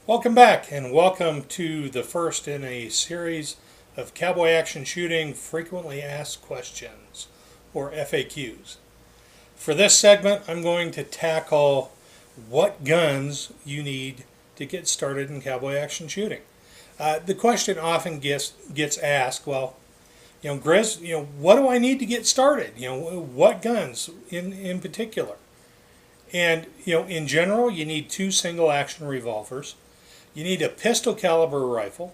Welcome back, and welcome to the first in a series of Cowboy Action Shooting Frequently Asked Questions, or FAQs. For this segment, I'm going to tackle what guns you need to get started in cowboy action shooting. The question often gets asked, well, Grizz, what do I need to get started? What guns in particular? And, in general, you need 2 single action revolvers. You need a pistol caliber rifle,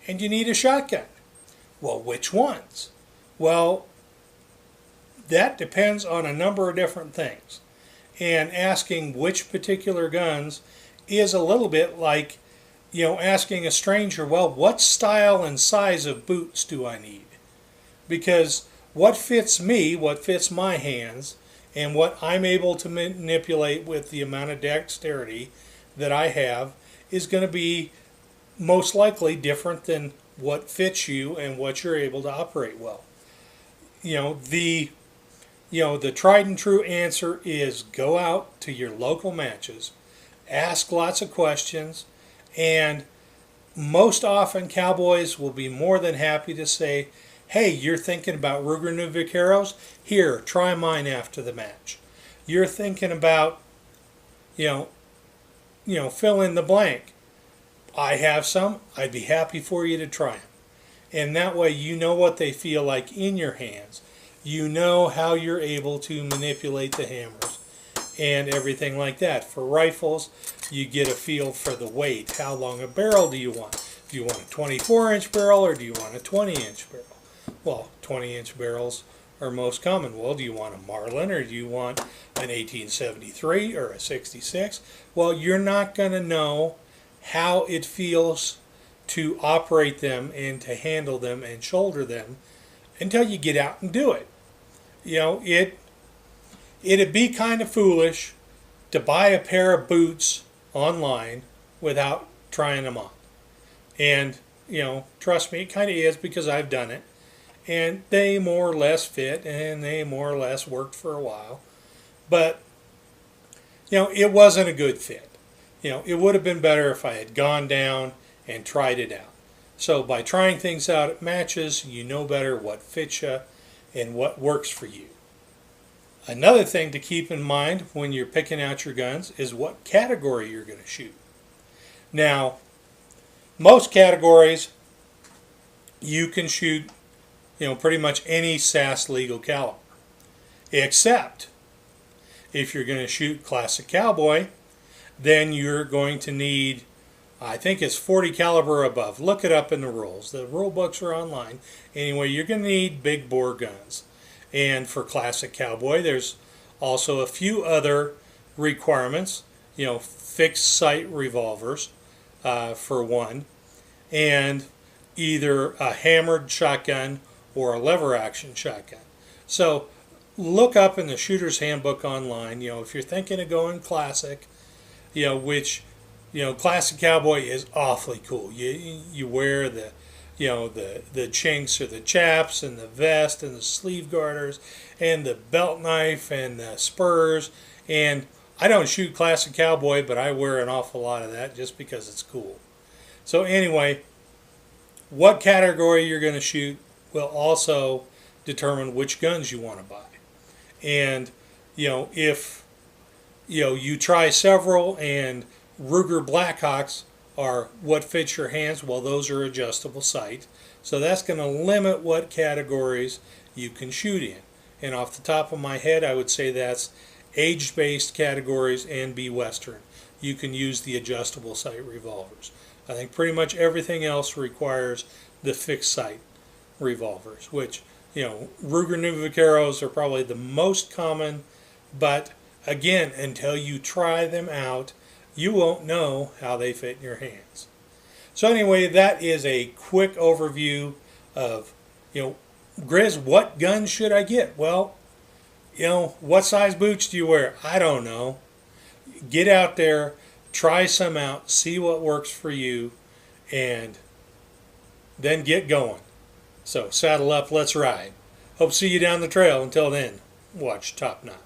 and you need a shotgun. Well, which ones? Well, that depends on a number of different things. And asking which particular guns is a little bit like, asking a stranger, well, what style and size of boots do I need? Because what fits me, what fits my hands, and what I'm able to manipulate with the amount of dexterity that I have is going to be most likely different than what fits you and what you're able to operate well. The tried and true answer is go out to your local matches, ask lots of questions, and most often cowboys will be more than happy to say, hey, you're thinking about Ruger New Vaqueros? Here, try mine after the match. You're thinking about, fill in the blank. I have some. I'd be happy for you to try them. And that way you know what they feel like in your hands. You know how you're able to manipulate the hammers and everything like that. For rifles, you get a feel for the weight. How long a barrel do you want? Do you want a 24-inch barrel or do you want a 20-inch barrel? Well, 20-inch barrels are most common. Well, do you want a Marlin or do you want an 1873 or a 66? Well, you're not going to know how it feels to operate them and to handle them and shoulder them until you get out and do it. It'd be kind of foolish to buy a pair of boots online without trying them on. And, trust me, it kind of is because I've done it. And they more or less fit and they more or less worked for a while. But, it wasn't a good fit. It would have been better if I had gone down and tried it out. So by trying things out at matches, you know better what fits you and what works for you. Another thing to keep in mind when you're picking out your guns is what category you're going to shoot. Now, most categories you can shoot, pretty much any SAS legal caliber, except if you're going to shoot classic cowboy, then you're going to need, I think it's 40 caliber above. Look it up in the rules. The rule books are online. Anyway, you're going to need big bore guns. And for classic cowboy, there's also a few other requirements. Fixed sight revolvers for one, and either a hammered shotgun or a lever action shotgun. So look up in the Shooter's Handbook online. If you're thinking of going classic, which classic cowboy is awfully cool. You wear the chinks or the chaps and the vest and the sleeve garters and the belt knife and the spurs. And I don't shoot classic cowboy, but I wear an awful lot of that just because it's cool. So anyway, what category you're going to shoot will also determine which guns you want to buy. And if you try several and Ruger Blackhawks are what fits your hands, well, those are adjustable sight. So that's going to limit what categories you can shoot in. And off the top of my head, I would say that's age-based categories and be Western. You can use the adjustable sight revolvers. I think pretty much everything else requires the fixed sight revolvers, which, Ruger New Vaqueros are probably the most common, but again, until you try them out, you won't know how they fit in your hands. So anyway, that is a quick overview of, Grizz, what guns should I get? Well, what size boots do you wear? I don't know. Get out there, try some out, see what works for you, and then get going. So saddle up, let's ride. Hope to see you down the trail. Until then, watch Top Knot.